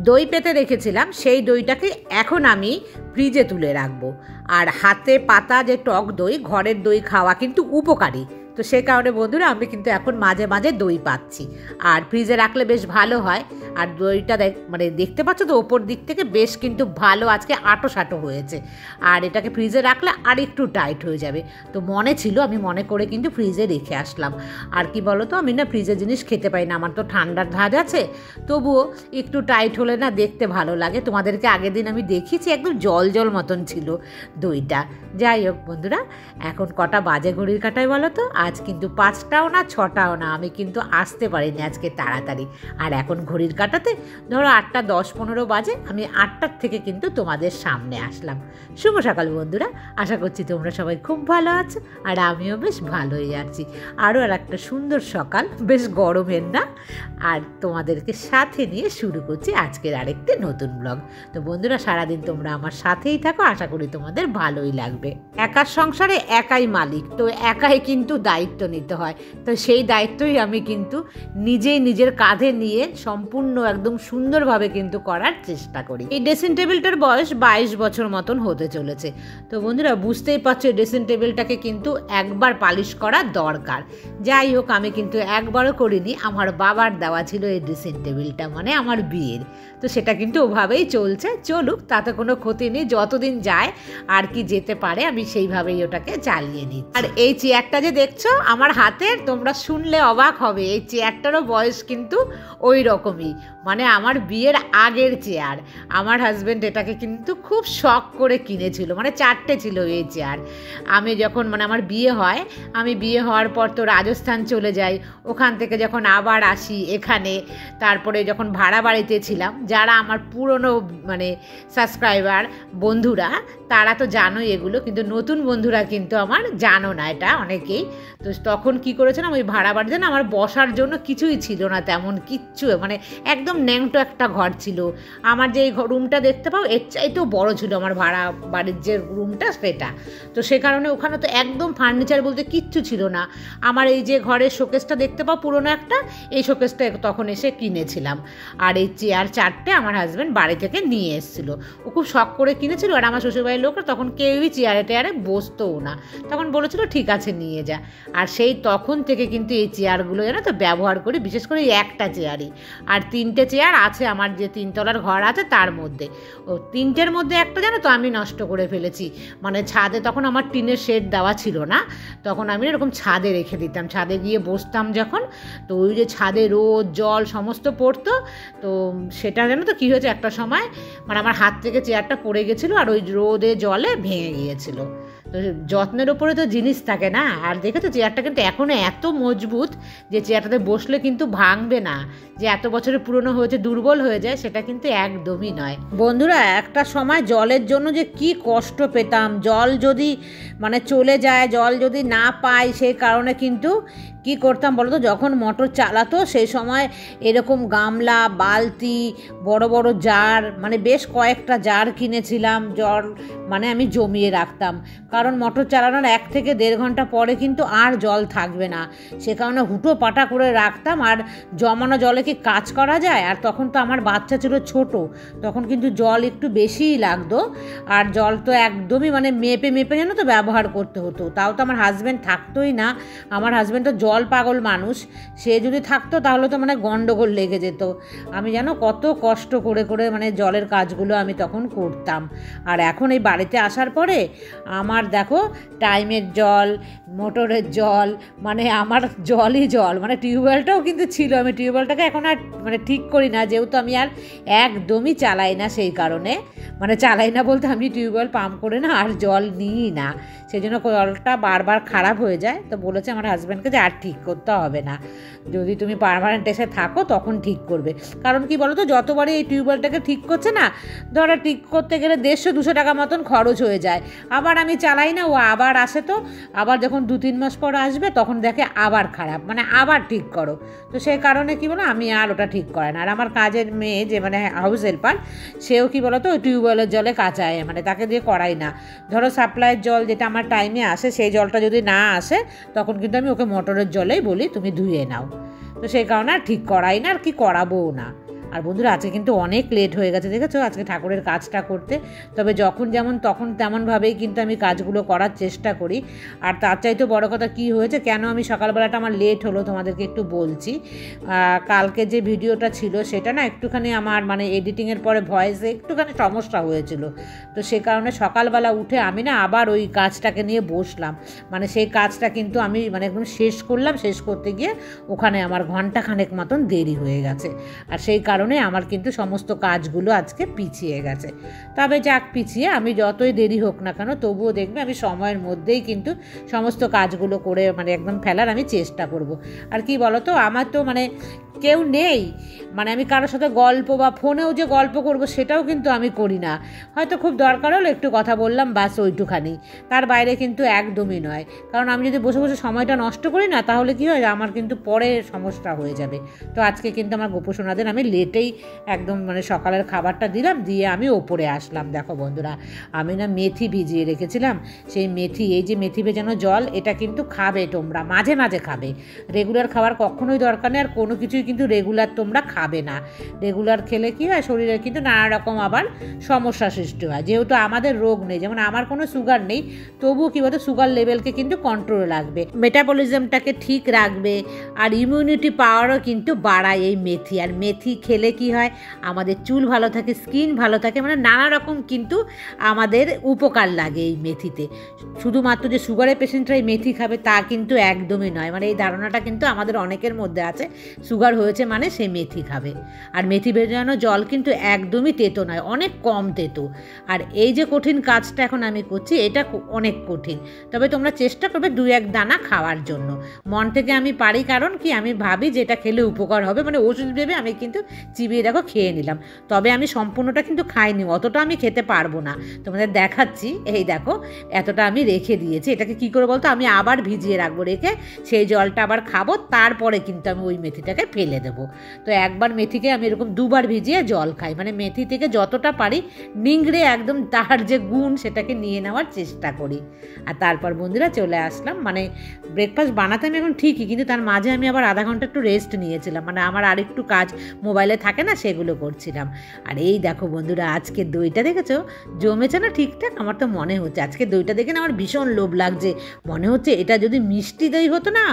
দই পেতে রেখেছিলাম, সেই দইটাকে এখন আমি ফ্রিজে তুলে রাখবো। আর হাতে পাতা যে টক দই, ঘরের দই খাওয়া কিন্তু উপকারী, তো সে কারণে বন্ধুরা আমি কিন্তু এখন মাঝে মাঝে দই পাচ্ছি। আর ফ্রিজে রাখলে বেশ ভালো হয়। আর দইটা মানে দেখতে পাচ্ছ তো ওপর দিক থেকে বেশ কিন্তু ভালো আজকে আটো সাটো হয়েছে। আর এটাকে ফ্রিজে রাখলে আর একটু টাইট হয়ে যাবে। তো মনে ছিল, আমি মনে করে কিন্তু ফ্রিজে রেখে আসলাম। আর কি বলো তো, আমি না ফ্রিজের জিনিস খেতে পাই না, আমার তো ঠান্ডার ধাজ আছে, তবুও একটু টাইট হলে না দেখতে ভালো লাগে। তোমাদেরকে আগের দিন আমি দেখিয়েছি, একদম জল জল মতন ছিল দইটা। যাই হোক বন্ধুরা, এখন কটা বাজে ঘড়ির কাঁটায় বলো তো? আজ কিন্তু 5টাও না 6টাও না, আমি কিন্তু আসতে পারিনি আজকে তাড়াতাড়ি। আর এখন ঘড়ির কাঁটাতে ধরো 8টা 10-15 বাজে, আমি 8টার থেকে কিন্তু তোমাদের সামনে আসলাম। শুভ সকাল বন্ধুরা, আশা করছি তোমরা সবাই খুব ভালো আছো, আর আমিও বেশ ভালোই আছি। আরও আর একটা সুন্দর সকাল, বেশ গরমের না, আর তোমাদেরকে সাথে নিয়ে শুরু করছি আজকের আরেকটি নতুন ব্লগ। তো বন্ধুরা, সারাদিন তোমরা আমার সাথেই থাকো, আশা করি তোমাদের ভালোই লাগবে। একার সংসারে একাই মালিক, তো একাই কিন্তু দায়িত্ব নিতে হয়। তো সেই দায়িত্বই আমি কিন্তু নিজেই নিজের কাঁধে নিয়ে সম্পূর্ণ একদম সুন্দরভাবে কিন্তু করার চেষ্টা করি। এই ড্রেসিং টেবিলটার বয়স 22 বছর মতন হতে চলেছে। তো বন্ধুরা বুঝতেই পারছো, ড্রেসিং টেবিলটাকে কিন্তু একবার পালিশ করা দরকার। যাই হোক, আমি কিন্তু একবারও করিনি, আমার বাবার দেওয়া ছিল এই ড্রেসিং টেবিলটা, মানে আমার বিয়ের। তো সেটা কিন্তু ওভাবেই চলছে, চলুক, তাতে কোনো ক্ষতি নেই। যতদিন যায় আর কি যেতে পারে, আমি সেইভাবেই ওটাকে চালিয়ে নিই। আর এই চেয়ারটা যে দেখছো আমার হাতের, তোমরা শুনলে অবাক হবে, এই চেয়ারটারও বয়স কিন্তু ওই রকমই, মানে আমার বিয়ের আগের চেয়ার। আমার হাজব্যান্ড এটাকে কিন্তু খুব শখ করে কিনেছিল, মানে 4টে ছিল এই চেয়ার। আমি যখন মানে আমার বিয়ে হয়, আমি বিয়ে হওয়ার পর তো রাজস্থান চলে যাই, ওখান থেকে যখন আবার আসি এখানে, তারপরে যখন ভাড়া বাড়িতে ছিলাম, যারা আমার পুরনো মানে সাবস্ক্রাইবার বন্ধুরা তারা তো জানোই এগুলো, কিন্তু নতুন বন্ধুরা কিন্তু আমার জানো না এটা অনেকেই। তো তখন কি করেছিলাম, ওই ভাড়া বাড়িতে না আমার বসার জন্য কিছুই ছিল না, তেমন কিচ্ছু, মানে একদম ন্যাংটো একটা ঘর ছিল। আমার যে রুমটা দেখতে পাও এর চাইতেও বড় ছিল আমার ভাড়া বাড়ির যে রুমটা সেটা। তো সে কারণে ওখানে তো একদম ফার্নিচার বলতে কিচ্ছু ছিল না। আমার এই যে ঘরের শোকেসটা দেখতে পাও পুরোনো একটা, এই শোকেসটা তখন এসে কিনেছিলাম। আর এই চেয়ার 4টে আমার হাজব্যান্ড বাড়ি থেকে নিয়ে এসেছিলো, ও খুব শখ করে কিনেছিল। আর আমার শ্বশুরবাড়ির লোকরা তখন কেউই চেয়ারে টেয়ারে বসতোও না, তখন বলেছিল ঠিক আছে নিয়ে যা। আর সেই তখন থেকে কিন্তু এই চেয়ারগুলো জানো তো ব্যবহার করি, বিশেষ করে এই একটা চেয়ারই। আর 3টে চেয়ার আছে আমার যে 3তলার ঘর আছে তার মধ্যে, ও 3টের মধ্যে একটা জানো তো আমি নষ্ট করে ফেলেছি। মানে ছাদে তখন আমার টিনের শেড দেওয়া ছিল না, তখন আমি এরকম ছাদে রেখে দিতাম, ছাদে গিয়ে বসতাম যখন, তো ওই যে ছাদে রোদ জল সমস্ত পড়তো। তো সেটা জানো তো কী হয়েছে, একটা সময় মানে আমার হাত থেকে চেয়ারটা পড়ে গেছিলো, আর ওই রোদে জলে ভেঙে গিয়েছিলো। তো যত্নের ওপরে তো জিনিস থাকে না। আর দেখেছো চেয়ারটা কিন্তু এখনও এত মজবুত যে চেয়ারটাতে বসলে কিন্তু ভাঙবে না, যে এত বছরের পুরনো হয়েছে দুর্বল হয়ে যায় সেটা কিন্তু একদমই নয়। বন্ধুরা, একটা সময় জলের জন্য যে কি কষ্ট পেতাম, জল যদি মানে চলে যায়, জল যদি না পাই, সেই কারণে কিন্তু কি করতাম বলো তো, যখন মোটর চালাতো সেই সময় এরকম গামলা বালতি বড় বড় জার, মানে বেশ কয়েকটা জার কিনেছিলাম, জল মানে আমি জমিয়ে রাখতাম। কারণ মোটর চালানোর 1 থেকে 1.5 ঘন্টা পরে কিন্তু আর জল থাকবে না, সে কারণে হুটো পাটা করে রাখতাম। আর জমানো জলে কি কাজ করা যায়? আর তখন তো আমার বাচ্চা ছিল ছোট, তখন কিন্তু জল একটু বেশিই লাগতো। আর জল তো একদমই মানে মেপে মেপে যেন তো ব্যবহার করতে হতো। তাও তো আমার হাজব্যান্ড থাকতোই না, আমার হাজব্যান্ড তো জল পাগল মানুষ, সে যদি থাকতো তাহলে তো মানে গন্ডগোল লেগে যেত। আমি যেন কত কষ্ট করে করে মানে জলের কাজগুলো আমি তখন করতাম। আর এখন এই বাড়িতে আসার পরে আমার দেখো টাইমের জল, মোটরের জল, মানে আমার জলই জল, মানে টিউবওয়েলটাও কিন্তু ছিল, আমি টিউবওয়েলটাকে এখন আর মানে ঠিক করি না, যেহেতু আমি আর একদমই চালাই না, সেই কারণে মানে চালাই না বলতে আমি টিউবওয়েল পাম্প করে না আর জল নিই না, সেই জন্য জলটা বারবার খারাপ হয়ে যায়। তো বলেছে আমার হাজব্যান্ডকে যে আর ঠিক করতে হবে না, যদি তুমি পার্মানেন্ট এসে থাকো তখন ঠিক করবে। কারণ কি বলো তো, যতবারই এই টিউবওয়েলটাকে ঠিক করছে না, ধরো ঠিক করতে গেলে 150-200 টাকা মতন খরচ হয়ে যায়। আবার আমি চালাই না, ও আবার আসে, তো আবার যখন 2-3 মাস পর আসবে তখন দেখে আবার খারাপ, মানে আবার ঠিক করো। তো সেই কারণে কি বলো, আমি আর ওটা ঠিক করে না। আর আমার কাজের মেয়ে যে মানে হাউস হেল্পার, সেও কি বলো তো ওই টিউবওয়েলের জলে কাচায়, মানে তাকে দিয়ে করাই না। ধরো সাপ্লাইয়ের জল যেটা আমার টাইমে আসে, সেই জলটা যদি না আসে তখন কিন্তু আমি ওকে মোটরের জলেই বলি তুমি ধুয়ে নাও। তো সেই কারণে আর ঠিক করাই না, আর কি করাবোও না। আর বন্ধুরা আজকে কিন্তু অনেক লেট হয়ে গেছে, দেখেছো, আজকে ঠাকুরের কাজটা করতে। তবে যখন যেমন তখন তেমনভাবেই কিন্তু আমি কাজগুলো করার চেষ্টা করি। আর তার চাইতে বড় কথা কি হয়েছে, কেন আমি সকালবেলাটা আমার লেট হলো তোমাদেরকে একটু বলছি। কালকে যে ভিডিওটা ছিল সেটা না একটুখানি আমার মানে এডিটিংয়ের পরে ভয়েসে একটুখানি সমস্যা হয়েছিল। তো সে কারণে সকালবেলা উঠে আমি না আবার ওই কাজটাকে নিয়ে বসলাম। মানে সেই কাজটা কিন্তু আমি মানে একদম শেষ করলাম, শেষ করতে গিয়ে ওখানে আমার ঘন্টাখানেক মতন দেরি হয়ে গেছে। আর সেই কারণে আমার কিন্তু সমস্ত কাজগুলো আজকে পিছিয়ে গেছে। তবে যাক, পিছিয়ে আমি যতই দেরি হোক না কেন তবুও দেখবে আমি সময়ের মধ্যেই কিন্তু সমস্ত কাজগুলো করে মানে একদম ফেলার আমি চেষ্টা করব। আর কি বলো তো, আমার তো মানে কেউ নেই, মানে আমি কারোর সাথে গল্প বা ফোনেও যে গল্প করব সেটাও কিন্তু আমি করি না। হয়তো খুব দরকার হলো একটু কথা বললাম, বাস ওইটুখানি, তার বাইরে কিন্তু একদমই নয়। কারণ আমি যদি বসে বসে সময়টা নষ্ট করি না তাহলে কি হয়, আমার কিন্তু পরে সমস্যা হয়ে যাবে। তো আজকে কিন্তু আমার গোপসোনাদের আমি লেটেই একদম মানে সকালের খাবারটা দিলাম, দিয়ে আমি ওপরে আসলাম। দেখো বন্ধুরা, আমি না মেথি ভিজিয়ে রেখেছিলাম, সেই মেথি, এই যে মেথি ভেজানো জল, এটা কিন্তু খাবে তোমরা, মাঝে মাঝে খাবে। রেগুলার খাবার কখনোই দরকার নেই, আর কোনো কিছুই কিন্তু রেগুলার তোমরা খাবে না। রেগুলার খেলে কি হয়, শরীরে কিন্তু নানা রকম আবার সমস্যা সৃষ্টি হয়। যেহেতু আমাদের রোগ নেই, যেমন আমার কোনো সুগার নেই, তবুও কী বলতো সুগার লেভেলকে কিন্তু কন্ট্রোলে রাখবে, মেটাবলিজমটাকে ঠিক রাখবে, আর ইমিউনিটি পাওয়ারও কিন্তু বাড়ায় এই মেথি। আর মেথি খেলে কি হয়, আমাদের চুল ভালো থাকে, স্কিন ভালো থাকে, মানে নানা রকম কিন্তু আমাদের উপকার লাগে এই মেথিতে। শুধুমাত্র যে সুগারের পেশেন্টরা এই মেথি খাবে তা কিন্তু একদমই নয়, মানে এই ধারণাটা কিন্তু আমাদের অনেকের মধ্যে আছে, সুগার হয়েছে মানে সে মেথি খাবে। আর মেথি ভেজানো জল কিন্তু একদমই তেতো নয়, অনেক কম তেতো। আর এই যে কঠিন কাজটা এখন আমি করছি, এটা অনেক কঠিন, তবে তোমরা চেষ্টা করবে 2-1 দানা খাওয়ার জন্য। মন থেকে আমি পারি, কারণ কি আমি ভাবি যে এটা খেলে উপকার হবে, মানে ওষুধ ভেবে আমি কিন্তু চিবিয়ে দেখো খেয়ে নিলাম। তবে আমি সম্পূর্ণটা কিন্তু খাইনি, অতটা আমি খেতে পারবো না, তোমাদের দেখাচ্ছি। এই দেখো এতটা আমি রেখে দিয়েছি। এটাকে কি করে বলতো, আমি আবার ভিজিয়ে রাখবো, রেখে সেই জলটা আবার খাবো, তারপরে কিন্তু আমি ওই মেথিটাকে ফেলে দেবো। তো একবার মেথিকে আমি এরকম 2 বার ভিজিয়ে জল খাই, মানে মেথি থেকে যতটা পারি নিংড়ে একদম তার যে গুণ সেটাকে নিয়ে নেওয়ার চেষ্টা করি। আর তারপর বন্ধুরা চলে আসলাম, মানে ব্রেকফাস্ট বানাতে আমি এখন ঠিকই, কিন্তু তার মাঝে আমি আবার আধা ঘন্টা একটু রেস্ট নিয়েছিলাম, মানে আমার আরেকটু কাজ মোবাইলে থাকে না, সেগুলো করছিলাম। আর এই দেখো বন্ধুরা, আজকে দইটা দেখেছো জমেছে না ঠিকঠাক? আমার তো মনে হচ্ছে আজকে দইটা দেখে না আমার ভীষণ লোভ লাগছে, মনে হচ্ছে এটা যদি মিষ্টি দই হতো না,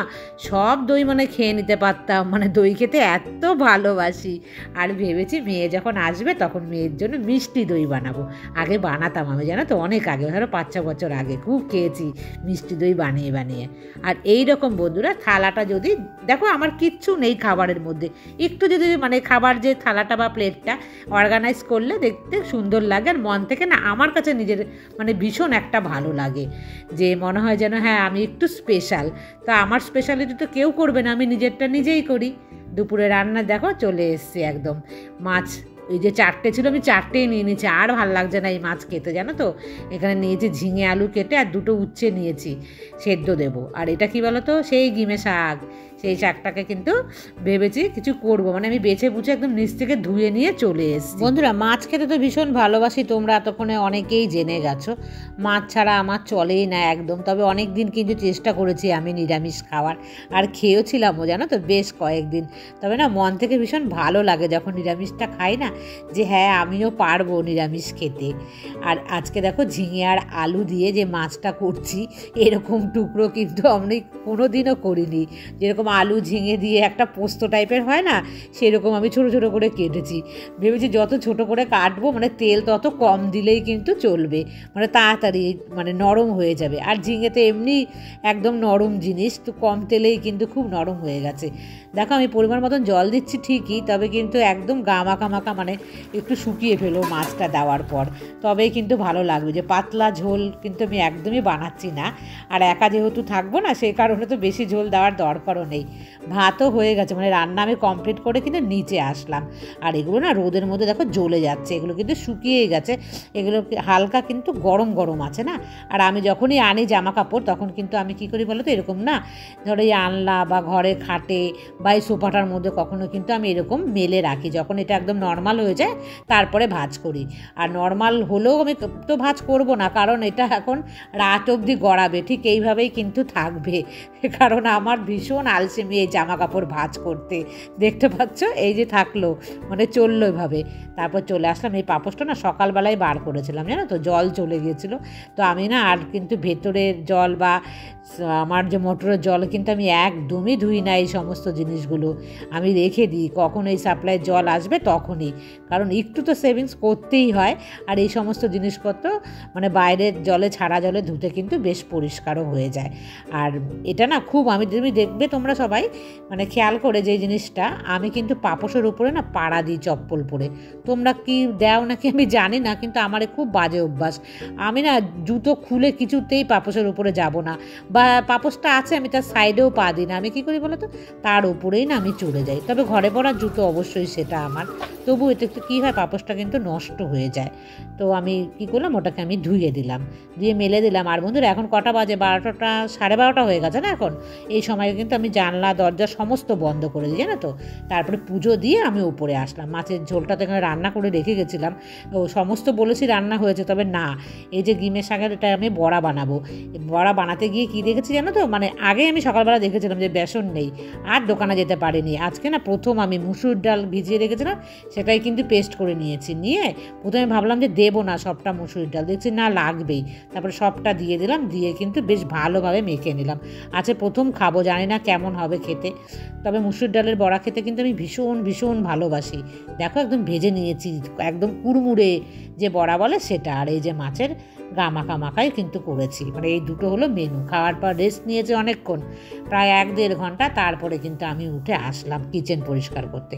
সব দই মানে খেয়ে নিতে পারতাম, মানে দই খেতে এত ভালোবাসি। আর ভেবেছি মেয়ে যখন আসবে তখন মেয়ের জন্য মিষ্টি দই বানাবো। আগে বানাতাম আমি, জানো তো, অনেক আগে, ধরো 5-6 বছর আগে খুব খেয়েছি মিষ্টি দই বানিয়ে বানিয়ে। আর এই রকম বন্ধুরা থালাটা যদি দেখো, আমার কিচ্ছু নেই খাবারের মধ্যে, একটু যদি মানে খাবার যে থালাটা বা প্লেটটা অর্গানাইজ করলে দেখতে সুন্দর লাগে, আর মন থেকে না আমার কাছে নিজের মানে ভীষণ একটা ভালো লাগে, যে মনে হয় যেন হ্যাঁ আমি একটু স্পেশাল। তা আমার স্পেশালিটি তো কেউ করবে না, আমি নিজেরটা নিজেই করি। দুপুরে রান্না দেখো চলে এসছে একদম, মাছ এই যে 4টে ছিল, আমি 4টেই নিয়ে নিয়েছি, আর ভালো লাগছে না এই মাছ খেতে, জানো তো। এখানে নিয়েছি ঝিঙে আলু কেটে, আর 2টো উচ্ছে নিয়েছি সেদ্ধ দেবো। আর এটা কি বলো তো, সেই গিমে শাক, সেই শাকটাকে কিন্তু ভেবেছি কিছু করব, মানে আমি বেছে বুঝে একদম নিচ থেকে ধুয়ে নিয়ে চলে এসেছি। বন্ধুরা মাছ খেতে তো ভীষণ ভালোবাসি, তোমরা এতক্ষণে অনেকেই জেনে গেছো, মাছ ছাড়া আমার চলেই না একদম। তবে অনেক দিন কিন্তু চেষ্টা করেছি আমি নিরামিষ খাওয়ার, আর খেয়েওছিলামও জানো তো বেশ কয়েকদিন। তবে না মন থেকে ভীষণ ভালো লাগে যখন নিরামিষটা খাই না, যে হ্যাঁ আমিও পারবো নিরামিষ খেতে। আর আজকে দেখো ঝিঙে আর আলু দিয়ে যে মাছটা করছি, এরকম টুকরো কিন্তু আমি কোনো দিনও করিনি। যেরকম আলু ঝিঙে দিয়ে একটা পোস্ত টাইপের হয় না, সেরকম আমি ছোটো ছোটো করে কেটেছি। ভেবেছি যত ছোটো করে কাটবো মানে তেল তত কম দিলেই কিন্তু চলবে, মানে তাড়াতাড়ি মানে নরম হয়ে যাবে। আর ঝিঙেতে এমনি একদম নরম জিনিস, তো কম তেলেই কিন্তু খুব নরম হয়ে গেছে। দেখো আমি পরিমাণ মতন জল দিচ্ছি ঠিকই, তবে কিন্তু একদম মাখা মাখা, মানে একটু শুকিয়ে ফেলো মাছটা দেওয়ার পর, তবেই কিন্তু ভালো লাগবে। যে পাতলা ঝোল কিন্তু আমি একদমই বানাচ্ছি না, আর একা যেহেতু থাকবো না সেই কারণে তো বেশি ঝোল দেওয়ার দরকারও নেই। ভাতও হয়ে গেছে, মানে রান্না আমি কমপ্লিট করে কিন্তু নিচে আসলাম। আর এগুলো না রোদের মধ্যে দেখো জ্বলে যাচ্ছে, এগুলো কিন্তু শুকিয়েই গেছে, এগুলো হালকা কিন্তু গরম গরম আছে না। আর আমি যখনই আনি জামা কাপড় তখন কিন্তু আমি কী করি বলো তো, এরকম না ধরো এই আনলা বা ঘরে খাটে বা এই সোফাটার মধ্যে কখনো কিন্তু আমি এরকম মেলে রাখি, যখন এটা একদম নর্মাল হয়ে যায় তারপরে ভাঁজ করি। আর নর্মাল হলেও আমি তো ভাঁজ করব না, কারণ এটা এখন রাত অবধি গড়াবে, ঠিক এইভাবেই কিন্তু থাকবে, কারণ আমার ভীষণ আলসে আলসেমি এই জামা কাপড় ভাঁজ করতে। দেখতে পাচ্ছ এই যে থাকলো, মানে চললো এভাবে। তারপর চলে আসলাম। এই পাপোশটা না সকালবেলায় বার করেছিলাম, জানো তো, জল চলে গিয়েছিলো। তো আমি না আর কিন্তু ভেতরের জল বা আমার যে মোটরের জল কিন্তু আমি একদমই ধুই না। এই সমস্ত জিনিসগুলো আমি রেখে দিই, কখন এই সাপ্লাইয়ের জল আসবে তখনই, কারণ একটু তো সেভিংস করতেই হয়। আর এই সমস্ত জিনিসপত্র মানে বাইরের জলে, ছাড়া জলে ধুতে কিন্তু বেশ পরিষ্কারও হয়ে যায়। আর এটা না খুব, তুমি দেখবে তোমরা সবাই মানে খেয়াল করে যে জিনিসটা, আমি কিন্তু পাপোশের উপরে না পাড়া দিই চপ্পল পরে। তোমরা কি দাও নাকি আমি জানি না, কিন্তু আমার খুব বাজে অভ্যাস। আমি না জুতো খুলে কিছুতেই পাপোশের উপরে যাব না, বা পাপোশটা আছে আমি তার সাইডেও পা দিই না। আমি কী করি বলো তো, তার উপরেই না আমি চড়ে যাই। তবে ঘরে পড়ার জুতো অবশ্যই সেটা আমার, তবু এতে একটু কী হয়, পাপোশটা কিন্তু নষ্ট হয়ে যায়। তো আমি কী করলাম, ওটাকে আমি ধুয়ে দিলাম, দিয়ে মেলে দিলাম। আর বন্ধুরা এখন কটা বাজে, 12টা 12:30 হয়ে গেছে না এখন। এই সময় কিন্তু আমি জানলা দরজা সমস্ত বন্ধ করে দিই, জানো তো। তারপরে পুজো দিয়ে আমি উপরে আসলাম। মাছের ঝোলটা তো এখানে রান্না করে রেখে গেছিলাম, ও সমস্ত বলেছি রান্না হয়েছে, তবে না, এই যে গিমের শাকের এটা আমি বড়া বানাবো। বড়া বানাতে গিয়ে কী দেখেছি জানো তো, মানে আগে আমি সকালবেলা দেখেছিলাম যে বেসন নেই, আর দোকানে যেতে পারিনি। আজকে না প্রথম আমি মুসুর ডাল ভিজিয়ে রেখেছিলাম, সেটাই কিন্তু পেস্ট করে নিয়েছি। নিয়ে প্রথমে ভাবলাম যে দেবো না সবটা মুসুর ডাল, দেখছি না লাগবেই, তারপরে সবটা দিয়ে দিলাম, দিয়ে কিন্তু বেশ ভালোভাবে মেখে নিলাম। আচ্ছা প্রথম খাবো, জানি না কেমন হবে খেতে, তবে মুসুর ডালের বড়া খেতে কিন্তু আমি ভীষণ ভীষণ ভালোবাসি। দেখো একদম ভেজে নিয়েছি, একদম কুড়মুড়ে যে বড়া বলে সেটা। আর এই যে মাছের মাখাই কিন্তু করেছি, মানে এই দুটো হলো মেনু। খাওয়ার পর রেস্ট নিয়েছে অনেকক্ষণ, প্রায় 1-1.5 ঘন্টা। তারপরে কিন্তু আমি উঠে আসলাম কিচেন পরিষ্কার করতে।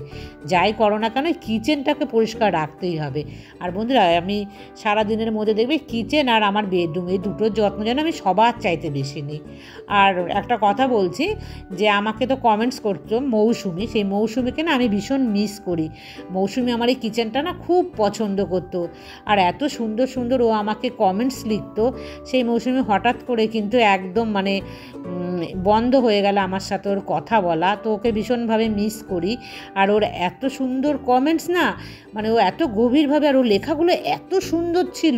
যাই করো না কেন কিচেনটাকে পরিষ্কার রাখতেই হবে। আর বন্ধুরা আমি সারাদিনের মধ্যে দেখবে কিচেন আর আমার বেডরুম, এই দুটোর যত্ন যেন আমি সবার চাইতে বেশি নিই। আর একটা কথা বলছি, যে আমাকে তো কমেন্টস করতো মৌসুমি, সেই মৌসুমিকে না আমি ভীষণ মিস করি। মৌসুমি আমার এই কিচেনটা না খুব পছন্দ করতো, আর এত সুন্দর সুন্দর ও আমাকে কমেন্টস লিখতো। সেই মৌসুমি হঠাৎ করে কিন্তু একদম মানে বন্ধ হয়ে গেল আমার সাথে ওর কথা বলা। তো ওকে ভীষণভাবে মিস করি। আর ওর এত সুন্দর কমেন্টস না, মানে ও এত গভীরভাবে, আর ওর লেখাগুলো এত সুন্দর ছিল।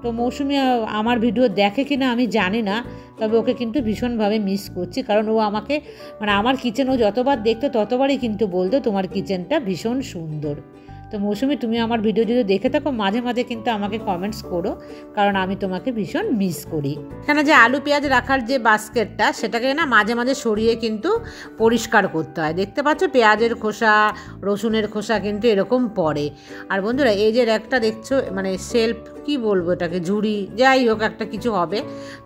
তো মৌসুমি আমার ভিডিও দেখে কিনা আমি জানি না, তবে ওকে কিন্তু ভীষণভাবে মিস করছি। কারণ ও আমাকে মানে আমার কিচেন ও যতবার দেখতো ততবারই কিন্তু বলতো তোমার কিচেনটা ভীষণ সুন্দর। তো মৌসুমি তুমি আমার ভিডিও যদি দেখে থাকো মাঝে মাঝে কিন্তু আমাকে কমেন্টস করো, কারণ আমি তোমাকে ভীষণ মিস করি। এখানে যে আলু পেঁয়াজ রাখার যে বাস্কেটটা, সেটাকে না মাঝে মাঝে সরিয়ে কিন্তু পরিষ্কার করতে হয়। দেখতে পাচ্ছ পেঁয়াজের খোসা, রসুনের খোসা কিন্তু এরকম পড়ে। আর বন্ধুরা এই যে র্যাকটা দেখছো, মানে সেলফ কি বলবো এটাকে, ঝুড়ি যাই হোক একটা কিছু হবে,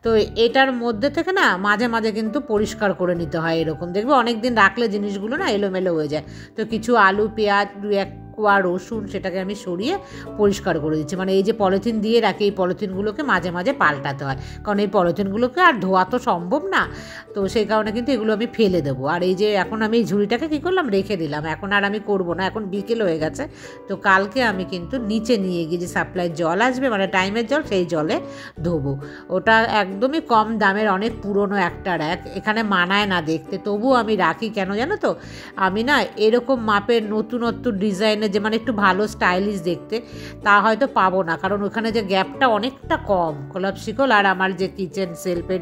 তো এটার মধ্যে থেকে না মাঝে মাঝে কিন্তু পরিষ্কার করে নিতে হয়। এরকম দেখবে অনেক দিন রাখলে জিনিসগুলো না এলোমেলো হয়ে যায়। তো কিছু আলু পেঁয়াজ, 1 কোয়া রসুন, সেটাকে আমি সরিয়ে পরিষ্কার করে দিচ্ছি। মানে এই যে পলিথিন দিয়ে রাখি, এই পলিথিনগুলোকে মাঝে মাঝে পাল্টাতে হয়, কারণ এই পলিথিনগুলোকে আর ধোয়া তো সম্ভব না। তো সেই কারণে কিন্তু এগুলো আমি ফেলে দেবো। আর এই যে এখন আমি এই ঝুড়িটাকে কী করলাম, রেখে দিলাম। এখন আর আমি করব না, এখন বিকেল হয়ে গেছে। তো কালকে আমি কিন্তু নিচে নিয়ে গিয়ে যে সাপ্লাইয়ের জল আসবে, মানে টাইমের জল, সেই জলে ধোবো। ওটা একদমই কম দামের, অনেক পুরনো একটা র্যাক, এখানে মানায় না দেখতে, তবুও আমি রাখি। কেন জানো তো, আমি না এরকম মাপের নতুনত্ব ডিজাইন যে মানে একটু ভালো স্টাইলিশ দেখতে, তা হয়তো পাবো না, কারণ ওখানে যে গ্যাপটা অনেকটা কম, কলাপ শিকল আর আমার যে কিচেন সেলফের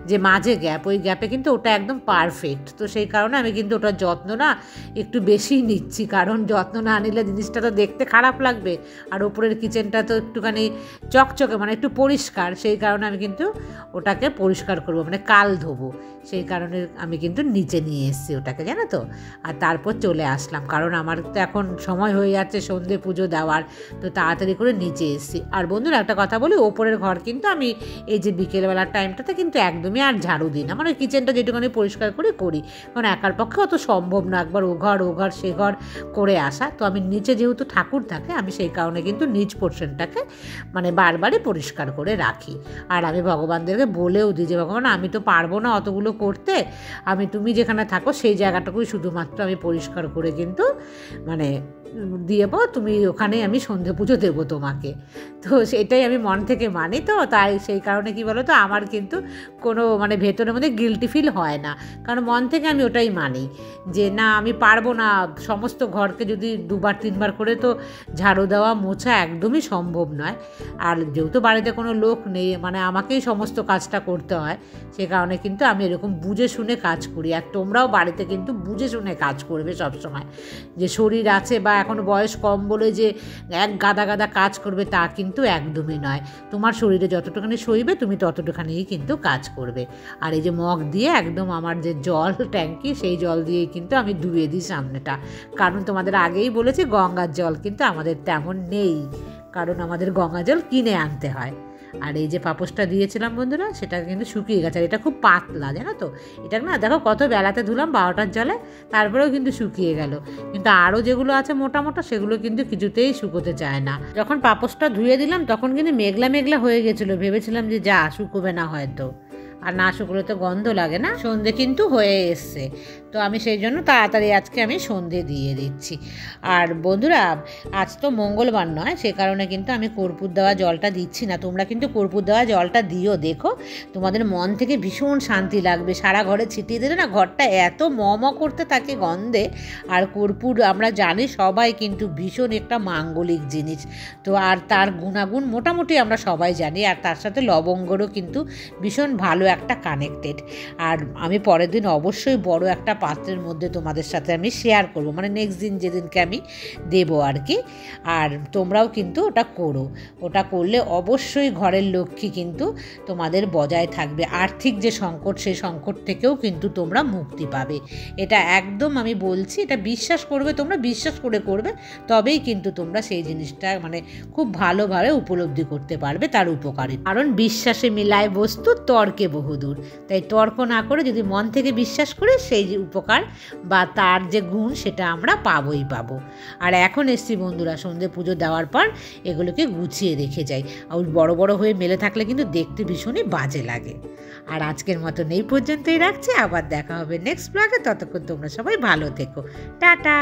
যে মাঝে গ্যাপ, ওই গ্যাপে কিন্তু ওটা একদম পারফেক্ট। তো সেই কারণে আমি কিন্তু ওটার যত্ন না একটু বেশি নিচ্ছি, কারণ যত্ন না নিলে জিনিসটা তো দেখতে খারাপ লাগবে। আর ওপরের কিচেনটা তো একটুখানি চকচকে, মানে একটু পরিষ্কার, সেই কারণে আমি কিন্তু ওটাকে পরিষ্কার করবো, মানে কাল ধোবো। সেই কারণে আমি কিন্তু নিচে নিয়ে এসেছি ওটাকে, জানো তো। আর তারপর চলে আসলাম, কারণ আমার তো এখন সময় হয়ে যাচ্ছে সন্ধে পুজো দেওয়ার, তো তাড়াতাড়ি করে নিচে এসেছি। আর বন্ধুরা একটা কথা বলি, ওপরের ঘর কিন্তু আমি এই যে বিকেলবেলার টাইমটাতে কিন্তু একদমই আর ঝাড়ু দিই না, মানে কিচেনটা যেটুকুনি পরিষ্কার করি, কারণ একার পক্ষে অত সম্ভব না একবার ও ঘর সে ঘর করে আসা। তো আমি নিচে যেহেতু ঠাকুর থাকে, আমি সেই কারণে কিন্তু নিচ পোর্শনটাকে মানে বারবারই পরিষ্কার করে রাখি। আর আমি ভগবানদেরকে বলেও দিই যে ভগবান আমি তো পারবো না অতগুলো করতে, তুমি যেখানে থাকো সেই জায়গাটাকেই শুধুমাত্র আমি পরিষ্কার করে কিন্তু মানে দেবো, তুমি ওখানে আমি সন্ধে পুজো দেবো তোমাকে। তো সেটাই আমি মন থেকে মানি, তো তাই সেই কারণে কি বলো তো আমার কিন্তু কোনো মানে ভেতরের মধ্যে গিল্টি ফিল হয় না, কারণ মন থেকে আমি ওটাই মানি যে না আমি পারবো না সমস্ত ঘরকে যদি 2বার 3বার করে তো ঝাড়ু দেওয়া মোছা একদমই সম্ভব নয়। আর যেহেতু বাড়িতে কোনো লোক নেই, মানে আমাকেই সমস্ত কাজটা করতে হয়, সে কারণে কিন্তু আমি এরকম বুঝে শুনে কাজ করি। আর তোমরাও বাড়িতে কিন্তু বুঝে শুনে কাজ করবে সবসময়। যে শরীর আছে বা এখনও বয়স কম বলে যে এক গাদা গাদা কাজ করবে তা কিন্তু একদমই নয়। তোমার শরীরে যতটুখানি সইবে তুমি ততটুখানিই কিন্তু কাজ করবে। আর এই যে মগ দিয়ে একদম আমার যে জল ট্যাঙ্কি সেই জল দিয়েই কিন্তু আমি ধুয়ে দিই সামনেটা, কারণ তোমাদের আগেই বলেছি গঙ্গার জল কিন্তু আমাদের তেমন নেই, কারণ আমাদের গঙ্গা জল কিনে আনতে হয়। আর এই যে পাপোশটা দিয়েছিলাম বন্ধুরা সেটা কিন্তু শুকিয়ে গেছে, আর এটা খুব পাতলা জানো তো, এটা না দেখো কত বেলাতে ধুলাম 12টার জলে, তারপরেও কিন্তু শুকিয়ে গেল। কিন্তু আরও যেগুলো আছে মোটা মোটা সেগুলো কিন্তু কিছুতেই শুকোতে চায় না। যখন পাপোশটা ধুয়ে দিলাম তখন কিন্তু মেঘলা মেঘলা হয়ে গেছিলো, ভেবেছিলাম যে যা শুকোবে না হয়তো, আর না শুকলে তো গন্ধ লাগে না। সন্ধে কিন্তু হয়ে এসছে, তো আমি সেই জন্য তাড়াতাড়ি আজকে আমি সন্ধে দিয়ে দিচ্ছি। আর বন্ধুরা আজ তো মঙ্গলবার নয়, সে কারণে কিন্তু আমি কর্পূর দেওয়া জলটা দিচ্ছি না। তোমরা কিন্তু কর্পূর দেওয়া জলটা দিও, দেখো তোমাদের মন থেকে ভীষণ শান্তি লাগবে। সারা ঘরে ছিটিয়ে দিলে না ঘরটা এত ম করতে থাকে গন্ধে। আর কর্পূর আমরা জানি সবাই কিন্তু ভীষণ একটা মাঙ্গলিক জিনিস, তো আর তার গুণাগুণ মোটামুটি আমরা সবাই জানি। আর তার সাথে লবঙ্গরও কিন্তু ভীষণ ভালো একটা কানেক্টেড। আর আমি পরের দিন অবশ্যই বড় একটা পাত্রের মধ্যে তোমাদের সাথে আমি শেয়ার করব, মানে নেক্সট দিন যেদিনকে আমি দেবো আর কি। আর তোমরাও কিন্তু ওটা করো, ওটা করলে অবশ্যই ঘরের লক্ষ্মী কিন্তু তোমাদের বজায় থাকবে। আর্থিক যে সংকট সেই সংকট থেকেও কিন্তু তোমরা মুক্তি পাবে। এটা একদম আমি বলছি, এটা বিশ্বাস করবে, তোমরা বিশ্বাস করে করবে, তবেই কিন্তু তোমরা সেই জিনিসটা মানে খুব ভালোভাবে উপলব্ধি করতে পারবে তার উপকারিতা। কারণ বিশ্বাসে মিলায় বস্তু তর্কে বহুদূর, তাই তর্ক না করে যদি মন থেকে বিশ্বাস করে সেই যে উপকার বা তার যে গুণ সেটা আমরা পাবোই পাবো। আর এখন এসছি বন্ধুরা সন্ধে পুজো দেওয়ার পর এগুলোকে গুছিয়ে রেখে যাই, আর বড় বড় হয়ে মেলে থাকলে কিন্তু দেখতে ভীষণই বাজে লাগে। আর আজকের মতন এই পর্যন্তই রাখছি, আবার দেখা হবে নেক্সট ব্লগে। ততক্ষণ তোমরা সবাই ভালো থেকো, টাটা।